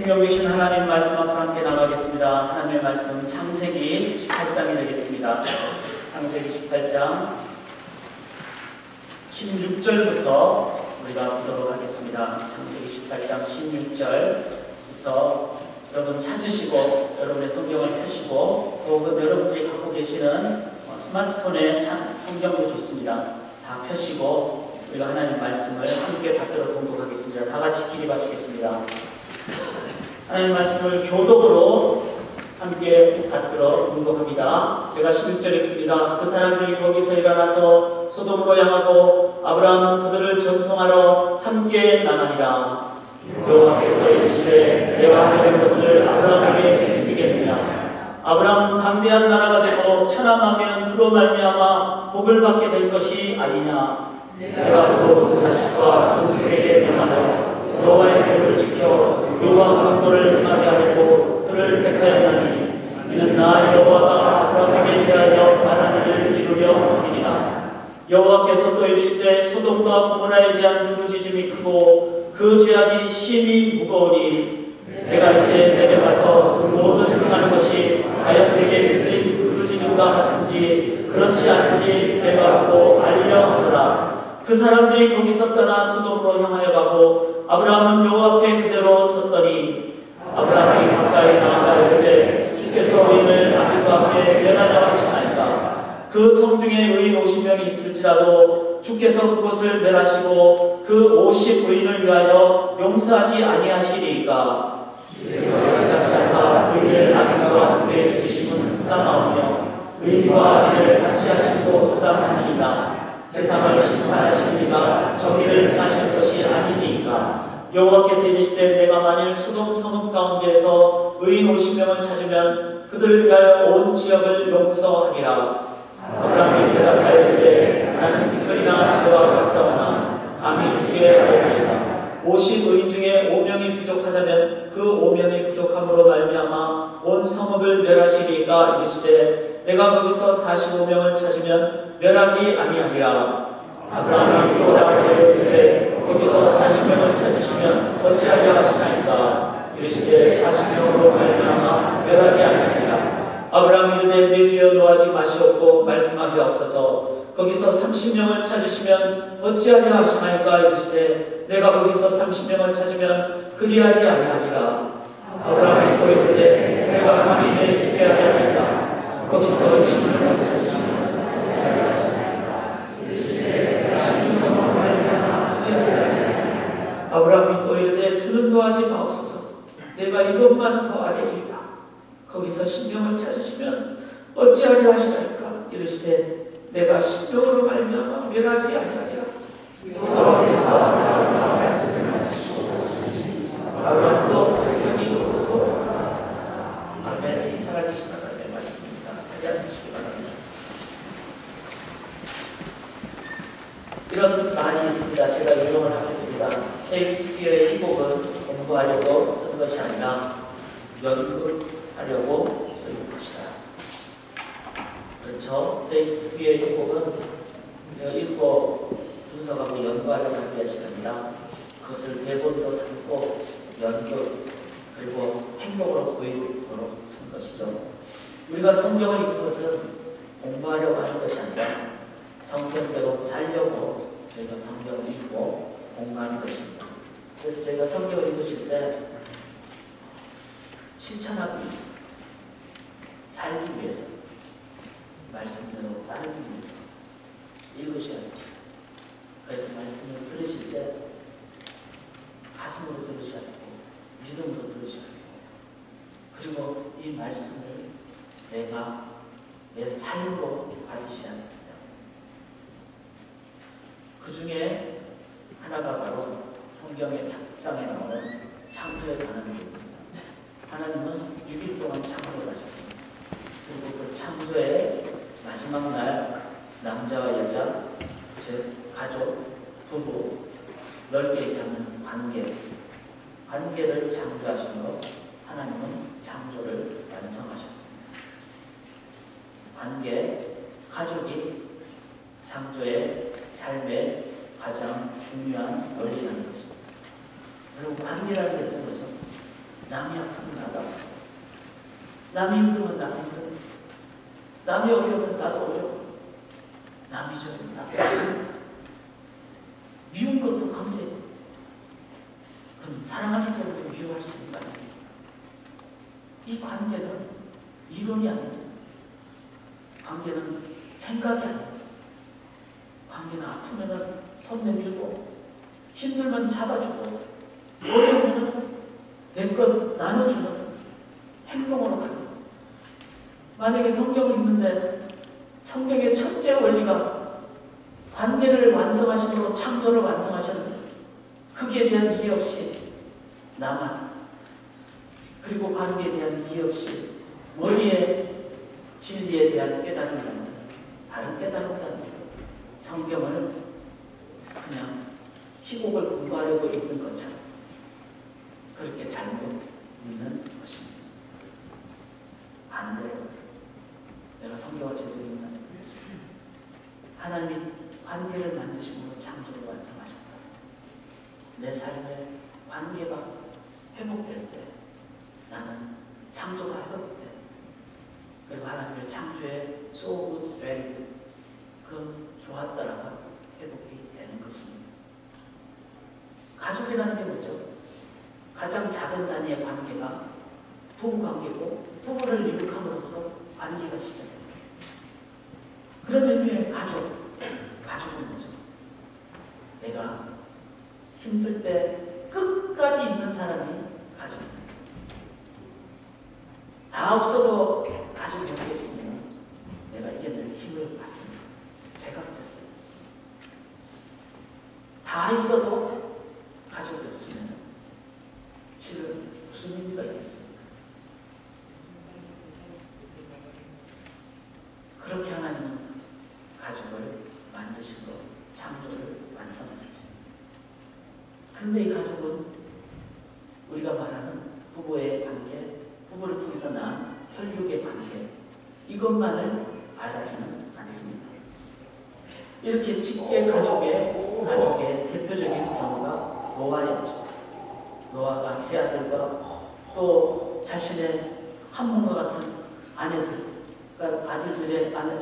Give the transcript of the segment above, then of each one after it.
생명 주신 하나님 말씀 앞으로 함께 나가겠습니다. 하나님의 말씀 창세기 18장이 되겠습니다. 창세기 18장 16절부터 우리가 보도록 하겠습니다. 창세기 18장 16절부터 여러분 찾으시고 여러분의 성경을 펴시고 혹은 여러분들이 갖고 계시는 스마트폰에 성경도 좋습니다. 다 펴시고 우리가 하나님 말씀을 함께 받들어 공독하겠습니다. 다 같이 기립하시겠습니다. 하나님 말씀을 교독으로 함께 받들어 공독합니다. 제가 16절 읽습니다. 그 사람들이 거기서 일어나서 소돔으로 향하고 아브라함은 그들을 전송하러 함께 나가니라. 여호와께서 이르시되 내가 하는 것을 아브라함에게 숨기겠느냐. 아브라함은 강대한 나라가 되고 천하 만민은 그로 말미암아 복을 받게 될 것이 아니냐. 내가 또 그 자식과 본색에게 명하여 여호와의 도를 지켜 여호와 공도를 행하게 하려고 그를 택하였나니 이는 나 여호와가 아브라함에게 대하여 말한 일을 이루려 함이니라. 여호와께서 또 이르시되 소돔과 고모라에 대한 부르짖음이 크고 그 죄악이 심히 무거우니 내가 이제 내려가서 그 모든 행하는 것이 과연 내게 들린 부르짖음과 같은지 그렇지 않은지 내가 보고 알려 하노라. 그 사람들이 거기서 떠나 소돔으로 향하여 가고 아브라함은 여호와 앞에 그대로 섰더니 아브라함이 가까이 나아가 이르되 주께서 의인을 아들과 함께 멸하려 하시나이까. 그 성 중에 의인 50명이 있을지라도 주께서 그곳을 멸하시고 그 50의인을 위하여 용서하지 아니하시리이까. 같이 하사 의인을 아들과 함께 죽이심은 부당하오며 의인과 아들을 같이 하심도 부당하니이다. 세상을 심판하시는 이가 정의를 행하실 것이 아니니까. 여호와께서 이르시되 내가 만일 소돔 성읍 가운데에서 의인 50명을 찾으면 그들을 위하여 온 지역을 용서하리라. 아브라함이 대답하여 이르되 나는 티끌이나 재와 같사오나 감히 주께 아뢰나이다. 50의인 중에 5명이 부족하다면 그 5명이 부족함으로 말미암아 온 성읍을 멸하시리까. 이르시되 내가 거기서 45명을 찾으면 멸하지 아니하리라. 아브라함이 또 답하여 이르되 거기서 40명을 찾으시면 어찌하려 하시나이까. 이르시되 40명으로 말미암아 멸하지 아니하리라. 아브라함이 이르되 내 주여 노하지 마시옵고 말씀하게 없어서 거기서 30명을 찾으시면 어찌하려 하시나이까. 이르시되 내가 거기서 30명을 찾으면 그리하지 아니하리라. 아브라함이 또 이르되 내가 감히 내 주께 하려나이다. 거기서 10명을 찾으시면 아브라함이 또 이르되 주는 노하지 마옵소서. 내가 이것만 더 아뢰리이다. 거기서 10명을 찾으시면 어찌하려 하시나이까. 이르시되 내가 10명으로 말미암아 멸하지 아니하리라. 여호와께서 아브라함과 말씀을 마치시고 아브라함도 저기 이곳으로 아멘. 이 살아계신 하나님의 말씀입니다. 자리 앉으시기 바랍니다. 이런 말이 있습니다. 제가 인용을 하겠습니다. 셰익스피어의 희곡은 공부하려고 쓴 것이 아니라 연극하려고 쓴 것이다. 그렇죠? 셰익스피어의 희곡은 제가 읽고 분석하고 연구하려고 한 것이 아니라 그것을 대본으로 삼고 연극 그리고 행동으로 보이도록 쓴 것이죠. 우리가 성경을 읽는 것은 공부하려고 하는 것이 아니라 성경대로 살려고 저희가 성경을 읽고 공부하는 것입니다. 그래서 저희가 성경을 읽으실 때 실천하기 위해서, 살기 위해서, 말씀대로 따르기 위해서 읽으셔야 돼요. 그래서 말씀을 들으실 때 가슴으로 들으셔야 되고 믿음으로 들으셔야 되고 그리고 이 말씀을 내가 내 삶으로 받으셔야 됩니다. 그 중에 하나가 바로 성경의 작장에 나오는 창조에 관한 얘기입니다. 하나님은 6일 동안 창조를 하셨습니다. 그리고 그 창조의 마지막 날 남자와 여자, 즉 가족, 부부, 넓게 얘기하면 관계를 창조하시므로 하나님은 창조를 완성하셨습니다. 관계, 가족이 창조의 삶의 가장 중요한 원리라는 것입니다. 여러분, 관계라는 게 어떤 거죠? 남이 아프면 나도 아프고, 남이 힘들면 나도 힘들고, 남이 어려우면 나도 어려워, 남이 좋으면 나도 좋고, 미운 것도 관계예요. 그럼 사랑하기 때문에 미워할 수 있는 거 아니겠습니까? 이 관계는 이론이 아닙니다. 관계는 생각이 아닙니다. 관계는 아프면 손 내밀고, 힘들면 잡아주고, 어려우면 내 것 나눠주는 행동으로 갑니다. 만약에 성경을 읽는데 성경의 첫째 원리가 관계를 완성하시고 창조를 완성하셨는데 거기에 대한 이해 없이 나만, 그리고 관계에 대한 이해 없이 원리의 진리에 대한 깨달음이라는 다른 깨달음이라는 성경을 그냥 희곡을 공부하려고 읽는 것처럼 그렇게 잘못 읽는 것입니다. 안 돼요. 내가 성경을 제대로 읽는다. 하나님이 관계를 만드심으로 창조를 완성하셨다. 내 삶의 관계가 회복될 때 나는 창조가 회복돼. 그리고 하나님의 창조의 so good, very good, 그 좋았다라가 회복이 되는 것입니다. 가족이라는 게 뭐죠? 가장 작은 단위의 관계가 부부관계고, 부부를 이룩함으로써 관계가 시작됩니다. 그런 의미의 가족은 뭐죠? 내가 힘들 때 끝까지 있는 사람이 가족입니다. 다 없어도 가족이 여기 있으면 내가 이겨낼 힘을 받습니다. 제가 그랬어요. 다 있어도 가족이 없으면 실은 무슨 의미가 있겠습니까? 그렇게 하나님은 가족을 만드시고 창조를 완성하셨습니다. 그런데 이 가족은 우리가 말하는 부부의 관계, 부부를 통해서 낳은 혈육의 관계, 이것만을 말하지는 않습니다. 이렇게 직계 가족의 대표적인 경우가 노아였죠. 노아가 세 아들과 또 자신의 한 몸과 같은 아내들, 그러니까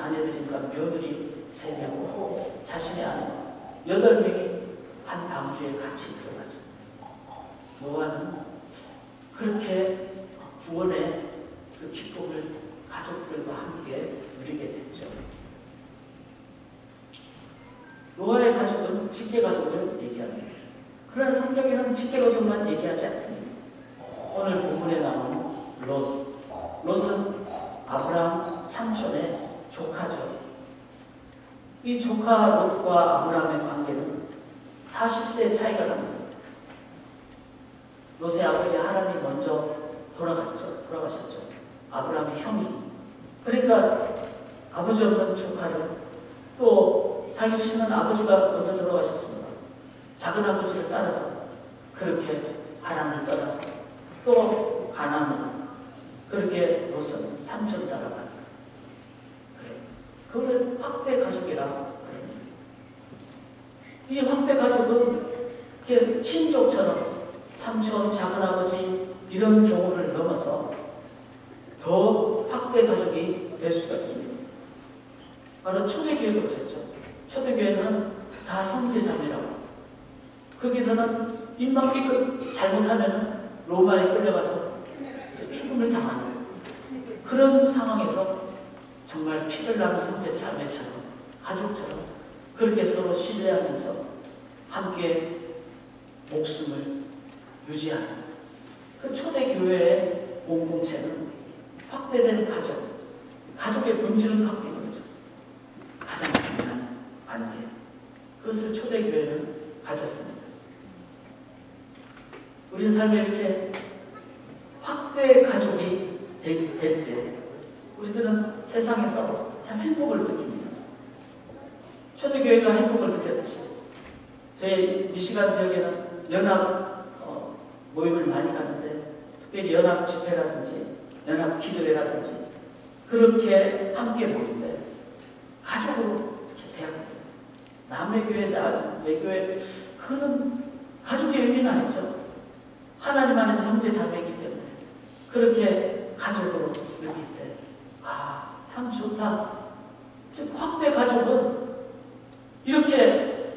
아내들인가 며느리 3명, 자신의 아내 8명이 한 방주에 같이 들어갔습니다. 노아는 그렇게 구원의 그 기쁨을 가족들과 함께 누리게 됐죠. 노아의 가족은 직계가족을 얘기합니다. 그러나 성경에는 직계가족만 얘기하지 않습니다. 오늘 본문에 나오는 롯은 아브라함 삼촌의 조카죠. 이 조카 롯과 아브라함의 관계는 40세 차이가 납니다. 롯의 아버지 하란이 먼저 돌아가셨죠. 아브라함의 형이. 그러니까 아버지 없는 조카를, 또 자신은 아버지가 먼저 돌아가셨습니다. 작은 아버지를 따라서 그렇게 하란을 떠나서 또 가나안으로 그렇게 롯은 삼촌 따라가는. 그래. 그걸 확대 가족이라 그럽니다. 이 확대 가족은 친족처럼 삼촌, 작은아버지 이런 경우를 넘어서 더 확대 가족이 될 수가 있습니다. 바로 초대교회가 그랬죠. 초대교회는 다 형제자매라고. 거기서는 입만 잘못하면 로마에 끌려가서 죽음을 당하는 그런 상황에서 정말 피를 나는 형제자매처럼, 가족처럼 그렇게 서로 신뢰하면서 함께 목숨을 유지하는 그 초대교회의 공동체는 확대된 가족의 본질을 갖고 있는 거죠. 가장 중요한 관계. 그것을 초대교회는 가졌습니다. 우리 삶에 이렇게 확대 가족이 될 때 우리들은 세상에서 참 행복을 느낍니다. 초대교회가 행복을 느꼈듯이 저희 미시간 지역에는 연합 모임을 많이 가는데, 특별히 연합 집회라든지 연합 기도회라든지 그렇게 함께 모일 때 가족으로 이렇게 대합니다. 남의 교회, 내 교회, 그런 가족의 의미는 아니죠. 하나님 안에서 형제 자매이기 때문에 그렇게 가족으로 느낄 때, 아, 참 좋다. 확대 가족은 이렇게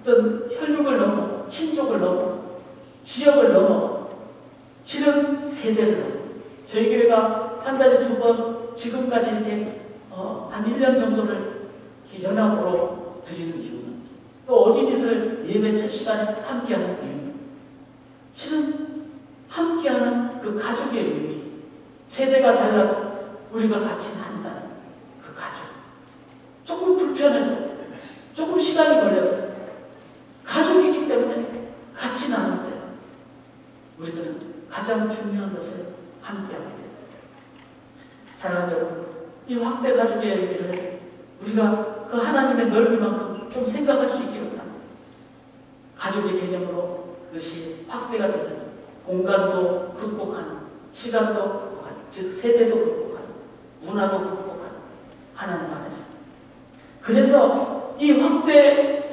어떤 혈육을 넘어, 친족을 넘어, 지역을 넘어, 실은 세대를 넘어. 저희 교회가 한 달에 2번 지금까지 이렇게 한 1년 정도를 이렇게 연합으로 드리는 이유는, 또 어린이들 예배 첫 시간에 함께하는 이유는 실은 함께하는 그 가족의 의미, 세대가 달라도 우리가 같이 한다는 그 가족. 조금 불편해도, 조금 시간이 걸려도 가족이기 때문에 같이 나눌 때 우리들은 가장 중요한 것을 함께하게 됩니다. 사랑하는 여러분, 이 확대 가족의 의미를 우리가 그 하나님의 넓이만큼 좀 생각할 수 있기를 바랍니다. 가족의 개념으로 그것이 확대가 되면 공간도 극복하는, 시간도 극복하는, 즉 세대도 극복하는, 문화도 극복하는 하나님 안에서. 그래서 이 확대의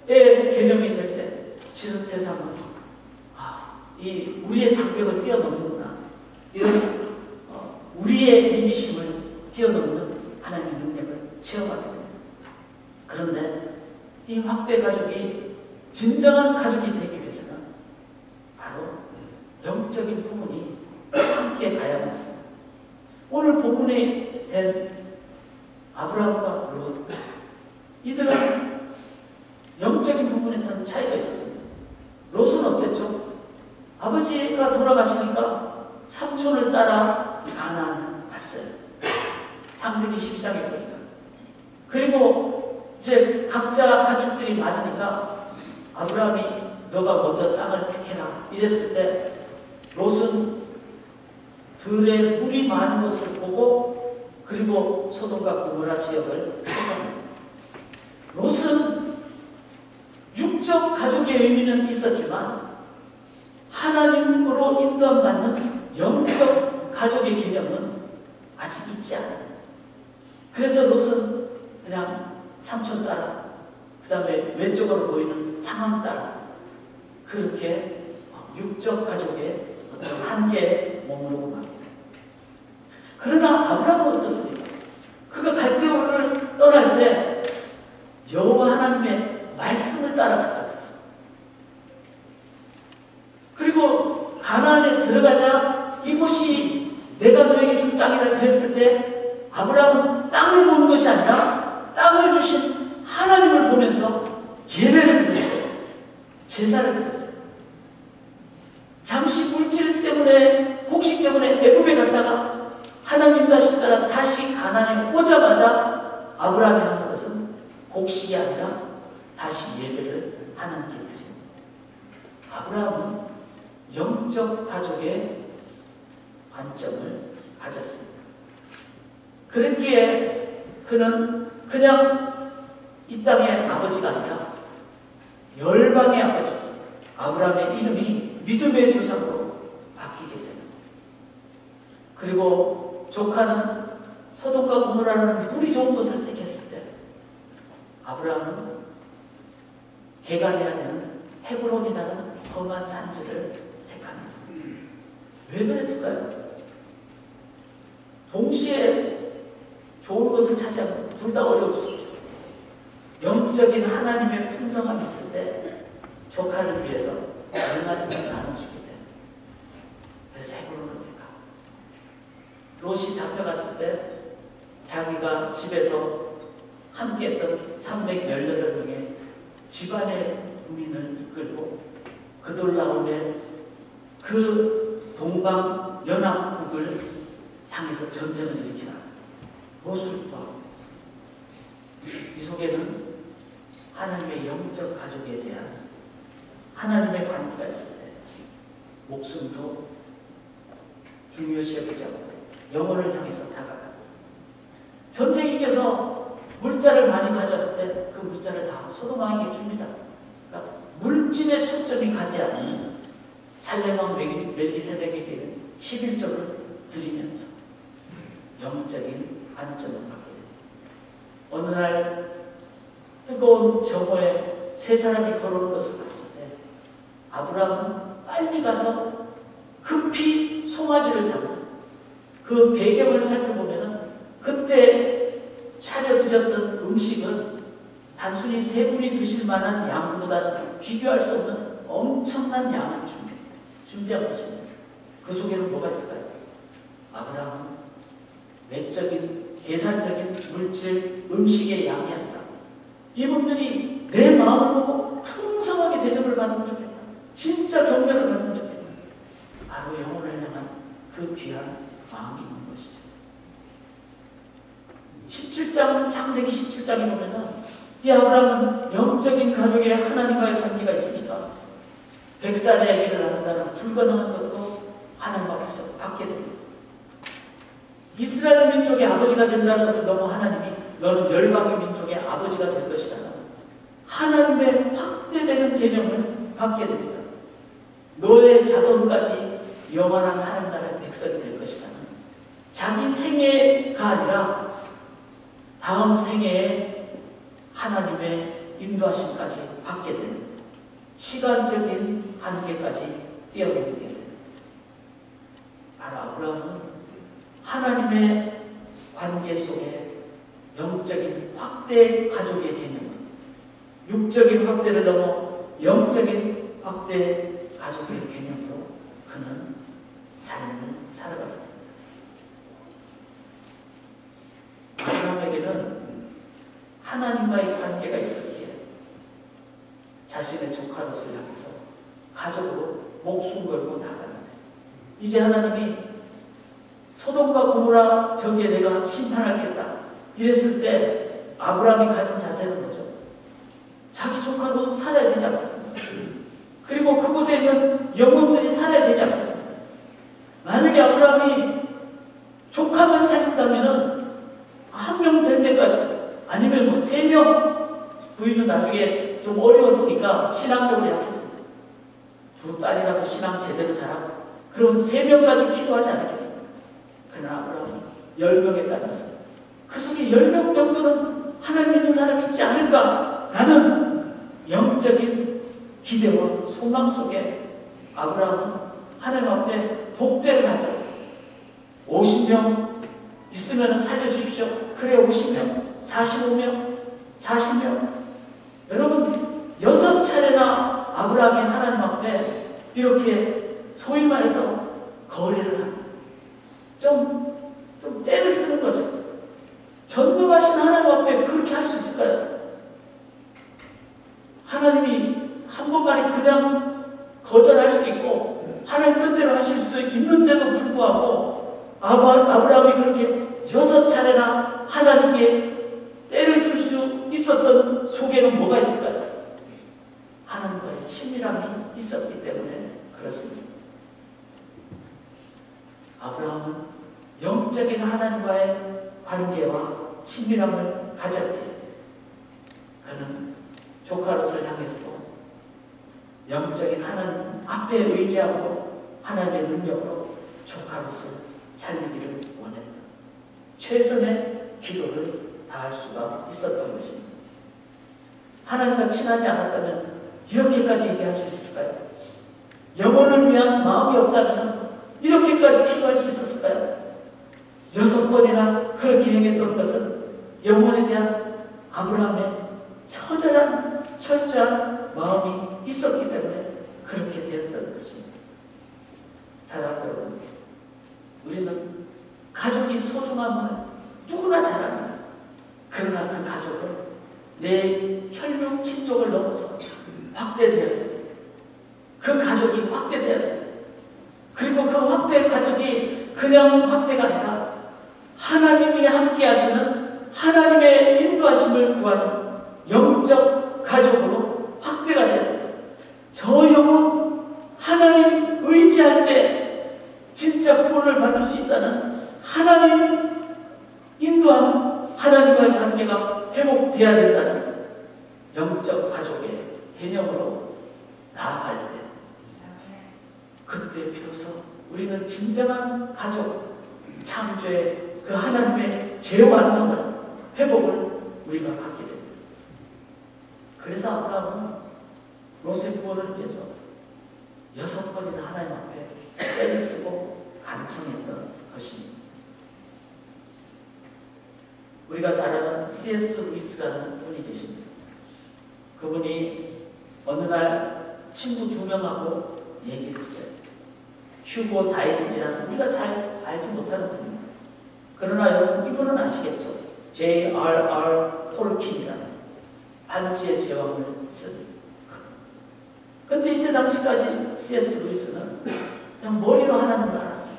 개념이 될 때 실은 세상은 이 우리의 장벽을 뛰어넘는구나, 이런 우리의 이기심을 뛰어넘는 하나님의 능력을 체험하게 됩니다. 그런데 이 확대 가족이 진정한 가족이 되기 위해서는 바로 영적인 부분이 함께 가야만 합니다. 오늘 본문에 된 아브라함과 롯, 이들은 영적인 부분에서는 차이가 있었습니다. 롯은 어땠죠? 아버지가 돌아가시니까 삼촌을 따라 가나안을 갔어요. 창세기 12장에 보니까. 그리고 이제 각자 가축들이 많으니까 아브라함이 너가 먼저 땅을 택해라 이랬을 때 롯은 들에 물이 많은 것을 보고 그리고 소돔과 고모라 지역을 택합니다. 롯은 육적 가족의 의미는 있었지만 하나님으로 인도받는 영적 가족의 개념은 아직 있지 않아요. 그래서 롯은 그냥 삼촌 따라, 그 다음에 왼쪽으로 보이는 상황 따라 그렇게 육적 가족의 어떤 한계에 머무르고 맙니다. 그러나 아브라함은 어떻습니까? 그가 갈대우를 떠날 때 여호와 하나님의 말씀을 따라갔다고 했어요. 그리고 가나안에 들어가자 이곳이 내가 너에게 준 땅이다 그랬을 때 아브라함은 땅을 보는 것이 아니라 땅을 주신 하나님을 보면서 예배를 드렸어요. 제사를 드렸어요. 잠시 물질 때문에, 곡식 때문에 애굽에 갔다가 하나님 인도하심 따라 다시 가나안에 오자마자 아브라함이 하는 것은 곡식이 아니라 다시 예배를 하나님께 드립니다. 아브라함은 영적 가족의 관점을 가졌습니다. 그랬기에 그는 그냥 이 땅의 아버지가 아니라 열방의 아버지, 아브라함의 이름이 믿음의 조상으로 바뀌게 됩니다. 그리고 조카는 소돔과 고모라라는 물이 좋은 곳을 택했을 때 아브라함은 개간해야 되는 헤브론이라는 험한 산지를 택합니다. 왜 그랬을까요? 동시에 좋은 것을 차지하면 둘 다 어려울 수 있죠. 영적인 하나님의 풍성함이 있을 때 조카를 위해서 얼마든지 나눠주게 돼요. 그래서 헤브론을 택하고, 롯이 잡혀갔을 때 자기가 집에서 함께했던 318명의 집안의 국민을 이끌고 그돌라움의 그 동방 연합국을 향해서 전쟁을 일으키나 롯을 구하고 있습니다. 이 속에는 하나님의 영적 가족에 대한 하나님의 관계가 있을 때 목숨도 중요시 여기지 않고 영혼을 향해서 다가가고, 전쟁이 이겨서 물자를 많이 가져왔을 때 그 물자를 다 소돔왕에게 줍니다. 그러니까 물질에 초점이 가지 않는 살렘왕 멜기세덱에게 11조를 드리면서 영적인 관점을 갖게 됩니다. 어느 날 뜨거운 저고에 세 사람이 걸어오는 것을 봤을 때 아브라함은 빨리 가서 급히 송아지를 잡는 그 배경을 살펴보면은 그때 차려드렸던 음식은 단순히 세 분이 드실 만한 양보다는 비교할 수 없는 엄청난 양을 준비한 것입니다. 그 속에는 뭐가 있을까요? 아브라함은 외적인, 계산적인 물질, 음식의 양이 아니라 이분들이 내 마음을 보고 풍성하게 대접을 받으면 좋겠다. 진짜 경배를 받으면 좋겠다. 바로 영혼을 향한 그 귀한 마음이 있는 것이죠. 17장, 창세기 17장에 보면은 이 아브라함은 영적인 가족의 하나님과의 관계가 있으니까 100살의 아기를 낳는다는 불가능한 것도 하나님 앞에서 받게 됩니다. 이스라엘 민족의 아버지가 된다는 것을 너무 하나님이 너는 열방의 민족의 아버지가 될 것이다. 하나님의 확대되는 개념을 받게 됩니다. 너의 자손까지 영원한 하나님 나라의 백성이 될 것이다. 자기 생애가 아니라 다음 생애에 하나님의 인도하심까지 받게 되는 시간적인 한계까지 뛰어넘게 됩니다. 바로 아브라함은 하나님의 관계 속에 영적인 확대 가족의 개념, 육적인 확대를 넘어 영적인 확대 가족의 개념으로 그는 삶을 살아가게 됩니다. 아브라함에게는 하나님과의 관계가 있었기에 자신의 조카 롯을 향해서 가족으로 목숨 걸고 나가는데 이제 하나님이 소돔과 고모라 저기에 내가 심판하겠다 이랬을 때 아브라함이 가진 자세는 뭐죠? 자기 조카 롯은 살아야 되지 않겠습니까? 그리고 그곳에 있는 영혼들이 살아야 되지 않겠습니까? 만약에 아브라함이 조카만 살린다면은 한 명 될 때까지 아니면 뭐 3명 부인은 나중에 좀 어려웠으니까 신앙적으로 약했습니다. 2딸이라도 신앙 제대로 잘하고 그럼 3명까지 기도하지 않았겠습니까? 그러나 아브라함이 10명의 딸이었습니다. 그 속에 10명 정도는 하나님 믿는 사람이 있지 않을까라는 영적인 기대와 소망 속에 아브라함은 하나님 앞에 복대를 하죠. 50명 있으면 살려주십시오. 그래 50명, 45명, 40명. 여러분 6차례나 아브라함이 하나님 앞에 이렇게 소위 말해서 거래를 합니다. 좀 때를 쓰는 거죠. 전능하신 하나님 앞에 그렇게 할 수 있을까요? 하나님이 한 번간에 그냥 거절할 수도 있고 하나님 뜻대로 하실 수도 있는데도 불구하고 아브라함이 그렇게 6차례나 하나님께 때를 쓸 수 있었던 속에는 뭐가 있을까요? 하나님과의 친밀함이 있었기 때문에 그렇습니다. 아브라함은 영적인 하나님과의 관계와 친밀함을 가졌기에 그는 조카 롯을 향해서도 영적인 하나님 앞에 의지하고 하나님의 능력으로 조카 롯을 살리기를 원했다. 최선의 기도를 다할 수가 있었던 것입니다. 하나님과 친하지 않았다면 이렇게까지 얘기할 수 있을까요? 영혼을 위한 마음이 없다면 이렇게까지 기도할 수 있었을까요? 6번이나 그렇게 행했던 것은 영혼에 대한 아브라함의 처절한 철저한 마음이 있었기 때문에 그렇게 되었던 것입니다. 사랑하는 여러분, 우리는 가족이 소중함을 누구나 잘 압니다. 그러나 그 가족은 내 혈육 친족을 넘어서 확대돼야 됩니다. 그 가족이 확대돼야 됩니다. 그리고 그 확대 가족이 그냥 확대가 아니라 하나님이 함께 하시는 하나님의 인도하심을 구하는 영적 가족으로 확대가 돼야 됩니다. 저 영혼 하나님 의지할 때 진짜 구원을 받을 수 있다는 하나님 인도함, 하나님과의 관계가 회복돼야 된다는 영적 가족의 개념으로 나아갈 때 그때 비로소 우리는 진정한 가족, 창조의 그 하나님의 재완성을, 회복을 우리가 갖게 됩니다. 그래서 아브라함은 롯의 구원을 위해서 6번이나 하나님 앞에 때를 쓰고 간청했던 것입니다. 우리가 잘 아는 C.S. 루이스라는 분이 계십니다. 그분이 어느 날 친구 2명하고 얘기를 했어요. 휴고 다이슨이라는 우리가 잘 알지 못하는 분입니다. 그러나 여러분 이분은 아시겠죠? J.R.R. 톨킨이라는 반지의 제왕을 쓴. 근데 이때 당시까지 C.S. 루이스는 그냥 머리로 하나님을 알았어요.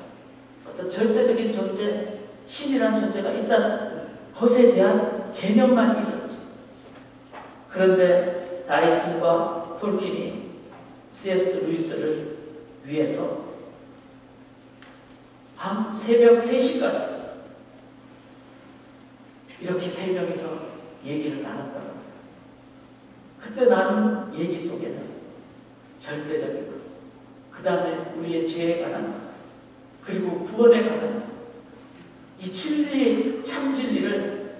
어떤 절대적인 존재, 신이라는 존재가 있다는 것에 대한 개념만 있었죠. 그런데 다이슨과 톨킨이 C.S. 루이스를 위해서 밤 새벽 3시까지 이렇게 3명이서 얘기를 나눴다고 합니다. 그때 나눈 얘기 속에는 절대적인 것, 그 다음에 우리의 죄에 관한 것, 그리고 구원에 관한 것, 이 진리, 참 진리를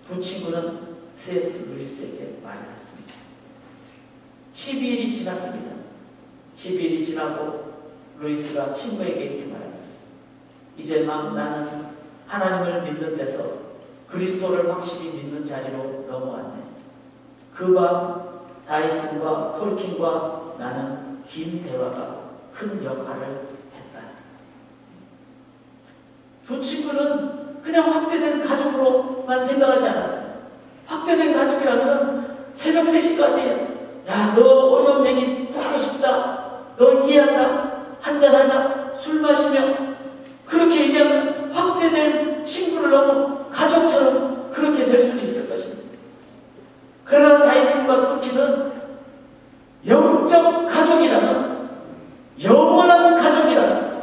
두 친구는 C.S. 루이스에게 말을 했습니다. 12일이 지났습니다. 12일이 지나고 루이스가 친구에게 이렇게 말합니다. 이제 막 나는 하나님을 믿는 데서 그리스도를 확실히 믿는 자리로 넘어왔네. 그 밤 다이슨과 톨킨과 나는 긴 대화가 큰 역할을 했다. 두 친구는 그냥 확대된 가족으로만 생각하지 않았습니다. 확대된 가족이라면 새벽 3시까지 야, 너 어려운 얘기 듣고 싶다. 너 이해한다. 한잔하자. 술 마시며 그렇게 얘기하면 확대된 친구를 너무 가족처럼 그렇게 될 수도 있을 것입니다. 그러나 다이슨과 톨킨은 영적 가족이라는, 영원한 가족이라는,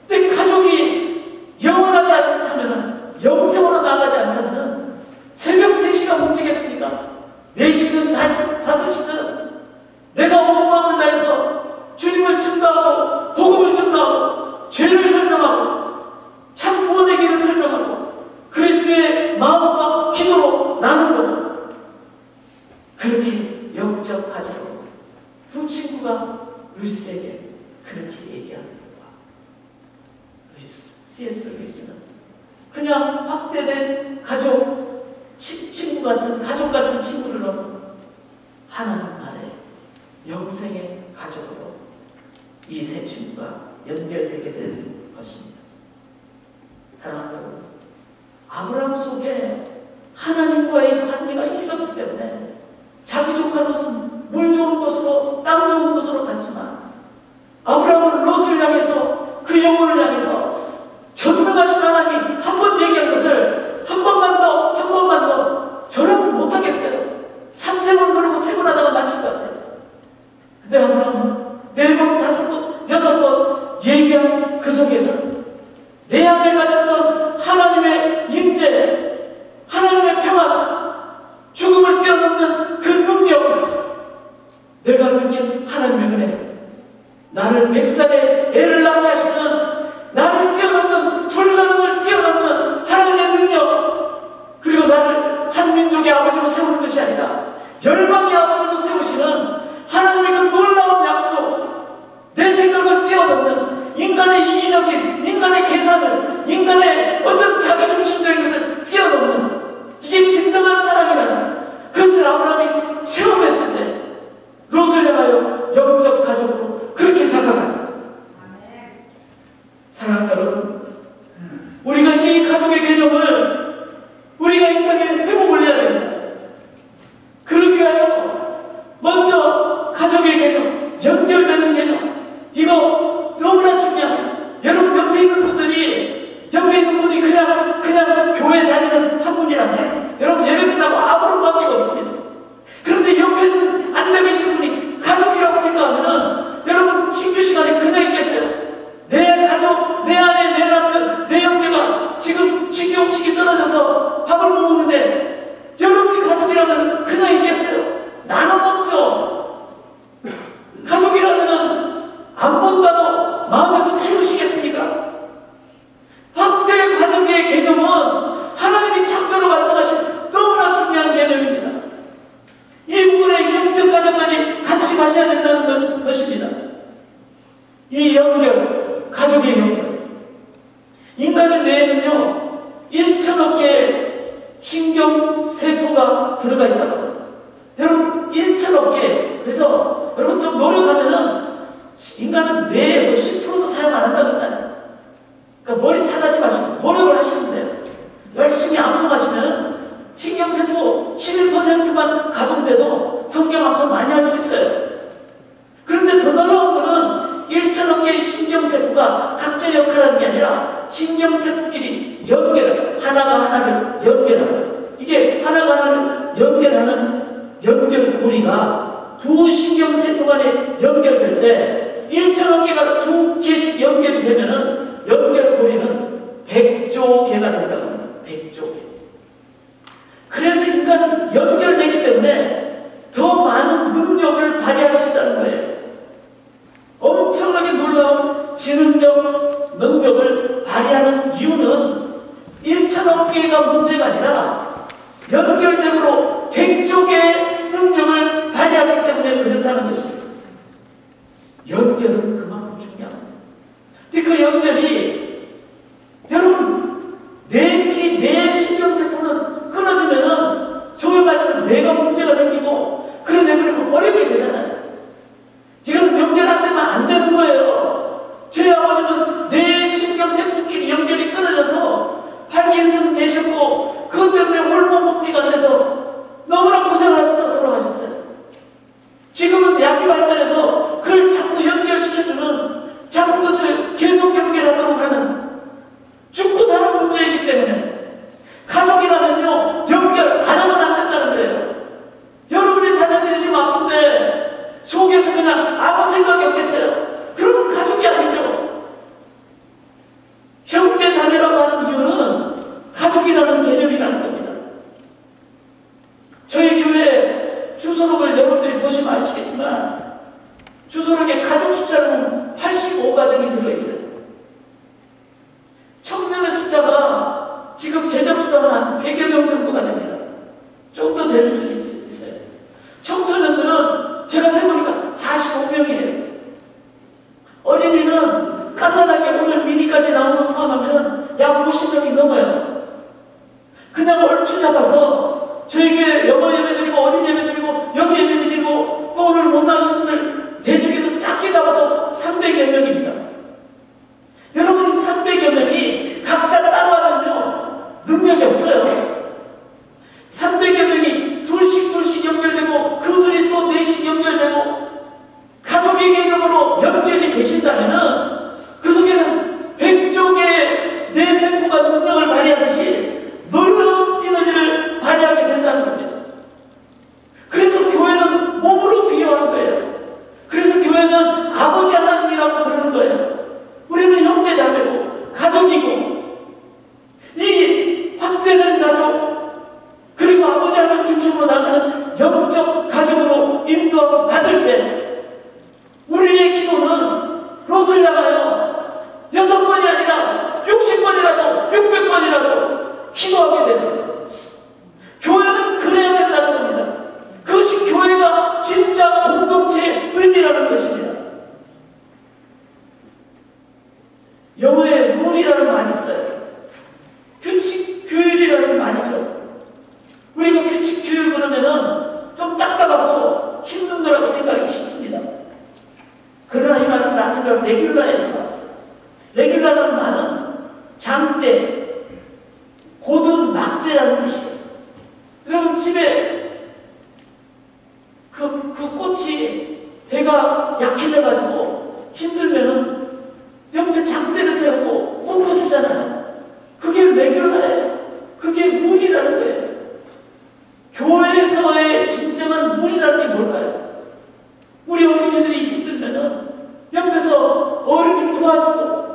근데 가족이 영원하지 않다면, 영생으로 나가지 않다면 새벽 3시가 문제겠습니까? 4시든 5시든 내가 온 마음을 다해서 주님을 증거하고 복음을 증거하고 죄를 설명하고 참 구원의 길을 설명하고 그리스도의 마음과 기도로 나누는 것, 그렇게 영적 가족으로 두 친구가 루이스에게 그렇게 얘기하는 거야. C.S. 루이스는 그냥 확대된 가족, 친구 같은, 가족 같은 친구를 넘어 하나님 나라의 영생의 가족으로 이 세 친구가 연결되게 된 것입니다. 사랑하는 여러분, 아브라함 속에 하나님과의 관계가 있었기 때문에 자기 조카로서는 물 좋은 곳으로, 땅 좋은 곳으로 갔지만 아브라함은 롯을 향해서, 그 영혼을 향해서 전능하신 하나님이 한 번 얘기한 것을 한 번만 더 저라면 못하겠어요. 3세번 그러고 3번 하다가 마칠 것 같아요. 근데 아브라함은 4번, 5번, 6번 얘기한 그 속에는 내 안에 가졌던 하나님의 임재, 하나님의 평안, 죽음을 뛰어넘는 그 능력, 내가 느낀 하나님의 은혜, 나를 100살에 애를 낳게 하시는, 나를 뛰어넘는, 불가능을 뛰어넘는 하나님의 능력, 그리고 나를 한 민족의 아버지로 세우는 것이 아니라 열방의 아버지로 세우시는 하나님의 그 놀라운 약속, 내 생각을 뛰어넘는 인간의 이기적인, 인간의 계산을, 인간의 어떤 자기중심적인 것을 뛰어넘는, 이게 진정한 사랑이라는 그것을 아브라함이 체험했을 때 롯을 향하여 영적 가족으로 그렇게 다가가는. 사랑하는 여러분, 우리가 이 가족의 개념을 우리가 이 땅에 회복을 해야 됩니다. 그러기 위하여 먼저 가족의 개념, 연결되는 개념, 이거 너무나 중요합니다. 여러분 옆에 있는 분들이 그냥 교회 다니는 한 분이라면 여러분 예배 끝나고 아무런 관계가 없습니다. 그런데 옆에는 앉아 계신 분이 가족이라고 생각하면은 일처롭게. 그래서 여러분 좀 노력하면은 인간은 뇌 10%도 사용 안 한다고 그러잖아요. 그러니까 머리 탓하지 마시고 노력을 하시면 돼요. 열심히 암송하시면 신경세포 11%만 가동돼도 성경 암송 많이 할 수 있어요. 그런데 더 놀라운 거는 1천억 개의 신경세포가 각자 역할하는 게 아니라 신경세포끼리 하나가 하나를 연결하는, 이게 하나가 하나를 연결하는 연결고리가 두 신경세포 간에 연결될 때 1천억 개가 2개씩 연결이 되면은 연결고리는 100조 개가 된다고 합니다. 100조 개. 그래서 인간은 연결되기 때문에 더 많은 능력을 발휘할 수 있다는 거예요. 엄청나게 놀라운 지능적 능력을 발휘하는 이유는 1천억 개가 문제가 아니라 연결됨으로 100조 개의 능력을 발휘하기 때문에 그렇다는 것입니다. 연결은 그만큼 중요합니다. 근데 그 연결이 여러분 내 신경세포는 끊어지면은 소위 말해서 뇌가 문제가 생기고 그래 되면 어렵게 되잖아요. 이건 연결 안 되면 안 되는 거예요. 제 아버님은 뇌 신경세포끼리 연결이 끊어져서 파킨슨 되셨고 그것 때문에 호르몬 분비가 안 돼서 너무나 고생을 하시다가 돌아가셨어요. 지금은 약이 발달해서 그걸 자꾸 연결시켜주는, 자꾸 그것을 계속 연결하도록 하는 죽고 사는 문제이기 때문에 가족이라면요 연결 안 하면 안 된다는 거예요. 여러분의 자녀들이 지금 아픈데 속에서 그냥 아무 생각이 없겠어요? 그러면 가족이 아니죠. 형제 자매라고 하는 이유는 가족이라는 개념이라는 겁니다. 저희 교회 주소록을 여러분들이 보시면 아시겠지만 주소록에 가족 숫자는 85가정이 들어있어요. 청년의 숫자가 지금 재정수당은 한 100여 명 정도가 됩니다. 좀 더 될 수도 있어요. 청소년들은 제가 세보니까 45명이에요. 어린이는 간단하게 오늘 미니까지 나온 거 포함하면 약 50명이 넘어요. 그냥 얼추 잡아서 저희 교회 영어 예배 드리고 어린 예배 드리고 여기 예배 드리고 또 오늘 못 나오신 분들 대충해서 작게 잡아도 300여 명입니다. 여러분 이 300여 명이 각자 따로 하면요 능력이 없어요. 300여 명이 둘씩 연결되고 그 둘이 또 넷씩 연결되고 가족의 개념으로 연결이 되신다면은 그 속에는 100조 개의 뇌세포가 능력을 발휘하듯이 놀라운 시너지를 발휘하게 된다는 겁니다. 그래서 교회는 몸으로 비교하는 거예요. 그래서 교회는 아버지 하나님이라고 부르는 거예요. 우리는 형제자매고 가족이고 이 확대된 가족 그리고 아버지 하나님 중심으로 나가는 영적 가족으로 인도함을 받을 때 우리의 기도는 롯을 나가요. 6번이 아니라 60번이라도 600번이라도 기도하게 되는, 교회는 그래야 된다는 겁니다. 그것이 교회가 진짜 공동체의 의미라는 것입니다. 영어에 룰이라는 말이 있어요. 규칙, 규율이라는 말이죠. 우리가 규칙, 규율 그러면은 좀 딱딱하고 힘든 거라고 생각하기 쉽습니다. 그러나 이 말은 라틴어로 레귤라에서 왔어요. 레귤라라는 말은 장대, 고든 막대라는 뜻이에요. 여러분 집에 그 꽃이 대가 약해져가지고 힘들면은 옆에 장대를 세우고 묶어주잖아요. 그게 레귤라예요. 그게 룰이라는 거예요. 교회에서의 진정한 룰이라는 게 뭘까요? 우리 어린이들이 힘들면은 옆에서 어른이 도와주고,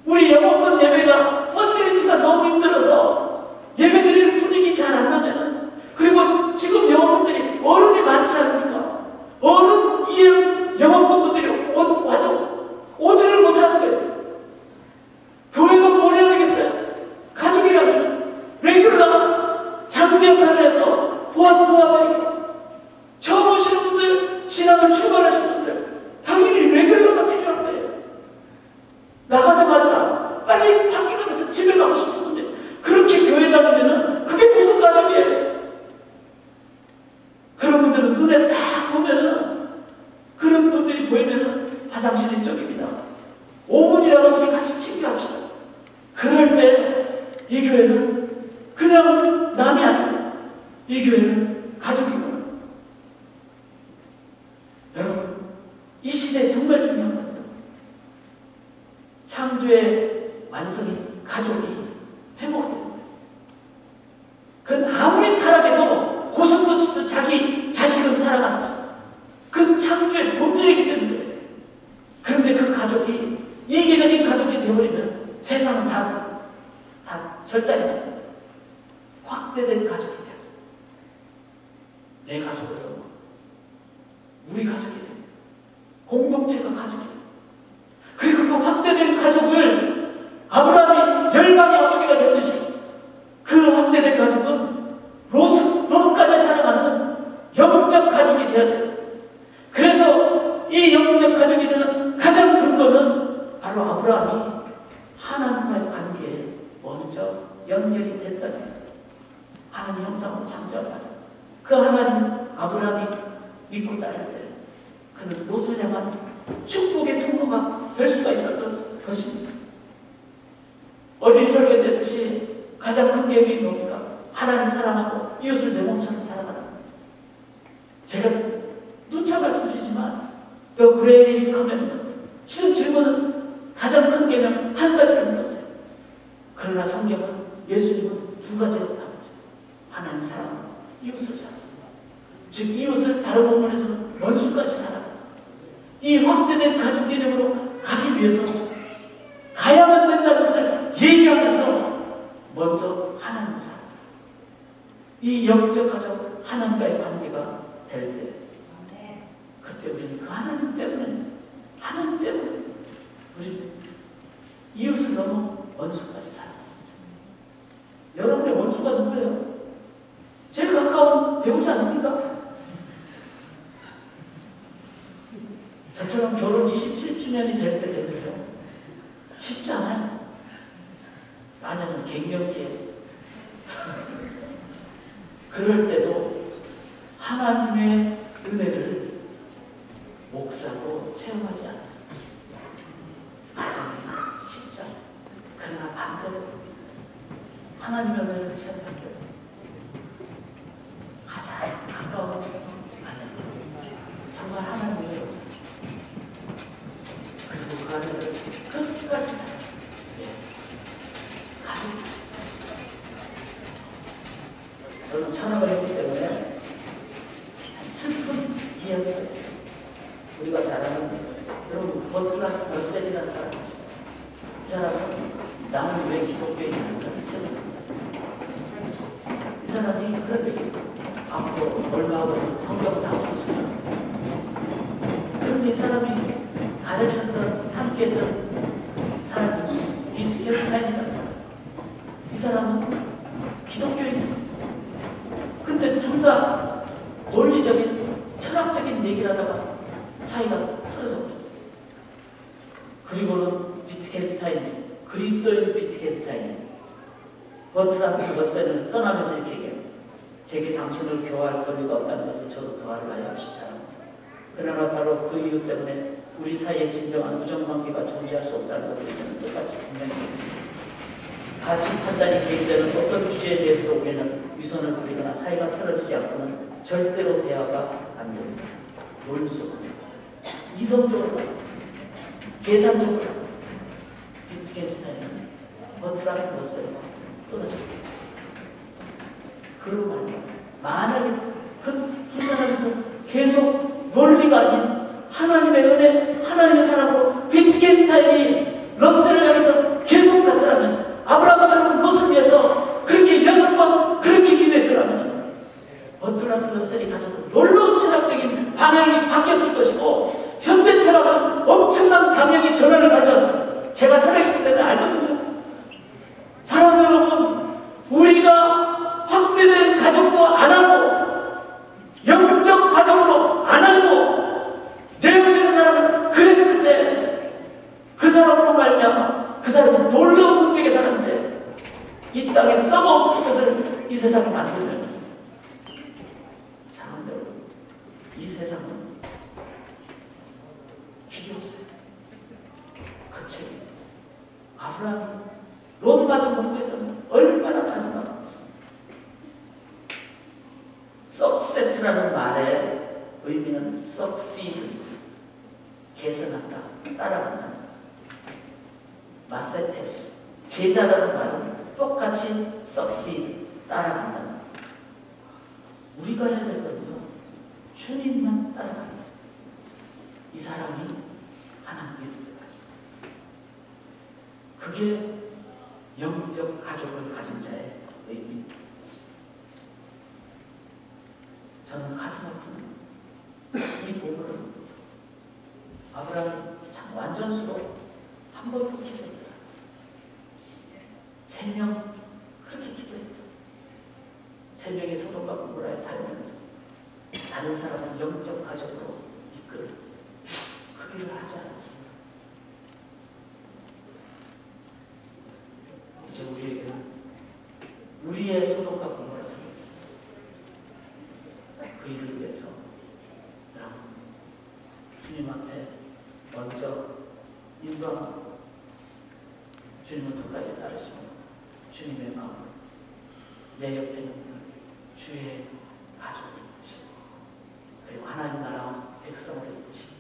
우리 영어권 예배가 퍼실리티가 너무 힘들어서 예배 드리는 분위기 잘 안 나면은, 그리고 지금 영어권들이 어른이 많지 않으니까 어른 이해 영어권 분들이 와도 오지를 못하는 거예요. 교회가 뭘 해야 되겠어요? 가족이라면 레귤라 장대 역할을 해서 도와드리고, 처음 오시는 분들, 신앙을 출발하신 분들 당연히 레귤러가 필요한 거예요. 나가자마자 빨리 밖에 나가서 집에 가고 싶은 분들, 그렇게 교회 다니면은 그게 무슨 가족이에요? 그런 분들은 눈에 딱 보면은 그런 분들이 보이면은 화장실 이쪽입니다. 5분이라도 우리 같이 친교합시다. 그럴 때 이 교회는 그냥 남이 아니고 이 교회는 가족이구나. 여러분, 이 시대에 정말 중요한 겁니다. 창조의 완성인 가족이 회복됩니다. 그건 아무리 타락해도 고슴도치도 자기 자식을 사랑하듯이 그건 창조의 본질이기 때문에. 그런데 그 가족이 이기적인 가족이 되어버리면 세상은 다 절단이 납니다. 확대된 가족이 돼요. 내 가족을 넘어 우리 가족이 돼요. 공동체가 가족이 돼요. 그리고 그 확대된 가족을 아브라함이 열방의 아버지가 됐듯이 그 확대된 가족은 롯까지 사랑하는 영적 가족이 되어야 돼요. 그래서 이 영적 가족이 되는 가장 근거는 바로 아브라함이 하나님과의 관계에 먼저 연결이 됐다는 거예요. 하나님 형상으로 창조한 가족. 그 하나님 아브라함이 믿고 따를 때 그는 롯을 향한 축복의 통로가 될 수가 있었던 것입니다. 어린이 설교했듯이 가장 큰 계획이 뭡니까? 하나님을 사랑하고 이웃을 내 몸처럼 사랑하라. 제가 누차 말씀드리지만 The Greatest Commandment, 실은 질문은 가장 큰 계명 한 가지를 물었어요. 그러나 성경은 예수님은 두 가지를 답했죠. 하나님 사랑하고 이웃을 사랑하고, 즉 이웃을 다른 본문에서는 원수까지 사랑하고, 이 확대된 가족 개념으로 가기 위해서 가야만 된다는 것을 얘기하면서 먼저 하나님 사랑, 이 영적 가족 하나님과의 관계가 될 때, 그때 우리는 그 하나님 때문에 우리는 이웃을 넘어 원수까지 사랑합니다. 여러분의 원수가 누구예요? 제일 가까운 배우자 아닙니까? 저처럼 결혼 27주년이 될 때 되면요, 쉽지 않아요. 아내는 갱년기에 그럴 때도 하나님의 은혜를 목사로 체험하지 않아요. 가정이 쉽지 않아요. 그러나 반대로 하나님의 은혜를 체험하려고 가장 가까운 아내를 정말 하나님의 은혜로 그리고 그 아내를 끝까지 사랑해요. 가족. 저는 찬양을 했기 때문에 참 슬픈 이야기가 있어요. 우리가 잘 아는, 여러분 버트란트 러셀이라는 사람 아시죠? 이 사람은 나는 왜 기독교에 있는가 이 책을 쓴 사람. 이 사람이 그런 얘기 했어요. 앞으로 얼마 후에 성경은 다 없어집니다. 그런데 이 사람이 가르쳤던, 함께했던 사람은 비트겐스타인이라는 사람. 이 사람은 기독교인이었어요. 근데 둘 다 논리적인, 철학적인 얘기를 하다가 사이가 틀어져 버렸어요. 그리고는 비트겐스타인이, 그리스도인 비트겐스타인이 버트란트 러셀을 떠나면서 이렇게 얘기해요. 제게 당신을 교화할 권리가 없다는 것을 저도 더할 나위 없이 잘 압니다. 그러나 바로 그 이유 때문에 우리 사이에 진정한 우정관계가 존재할 수 없다는 것을 저는 똑같이 분명히 했습니다. 가치 판단이 개입되는 어떤 주제에 대해서도 우리는 위선을 부리거나 사이가 틀어지지 않고는 절대로 대화가 안 됩니다. 논리적으로, 이성적으로, 계산적으로 비트겐스타인은 버트란트 러셀과 끊어집니다. 그 만약에 그 두 사람에서 계속 논리가 아닌 하나님의 은혜, 하나님의 사랑으로 비트겐스타인이 러셀을 향해서 계속 갔더라면, 아브라함처럼 롯을 위해서 그렇게 6번 그렇게 기도했더라면 버트란트 러셀이 가져도 놀라운 철학적인 방향이 바뀌었을 것이고, 현대 철학은 엄청난 방향의 전환을 가져왔어요. 제가 철학이기 때문에 알거든요. 사랑 여러분, 우리가 확대된 가족도 안 하고 영적 가족으로 안 하고 내 옆에 있는 사람을 그랬을 때 그 사람으로 말미암아 그 사람은 놀라운 능력의 사람인데 이 땅에 썩어 없을 것을 이 세상에 만들면, 사랑 여러분, 이 세상은 길이 없어요. 그 책이 아브라함이 롯마저 공부했던 얼마나 가슴 아팠습니까? success라는 말의 의미는 succeed, 개선한다, 따라간다. 마세테스, 제자라는 말은 똑같이 succeed, 따라간다. 우리가 해야 될 건요, 주님만 따라간다. 이 사람이 하나님 믿을 때까지. 그게 영적 가족을 가진 자의 의미입니다. 저는 가슴 아픈 이 몸을 보면서 아브라함이 참 완전수로 한 번도 기도했더라. 세 명 그렇게 기도했더라. 세 명이 소돔과 고모라에 살면서 다른 사람은 영적 가족으로 이끌어 그 길을 하지 않았습니다. 이제 우리에게는 우리의 소돔과 고모라 생겼습니다. 그 일을 위해서 여러분 주님 앞에 먼저 인도하고 주님은 끝까지 따르시고 주님의 마음 내 옆에 있는 주의 가족을 이끄시고 그리고 하나님 나라 백성을 이끄시고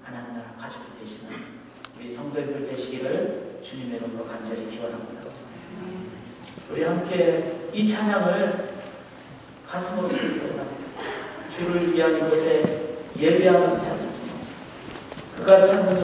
하나님 나라 가족이 되시는 우리 성도님들 되시기를 주님의 이름으로 간절히 기원합니다. 우리 함께 이 찬양을 가슴으로 부르고 주를 위한 이곳에 예배하는 자들 중 그가 찾는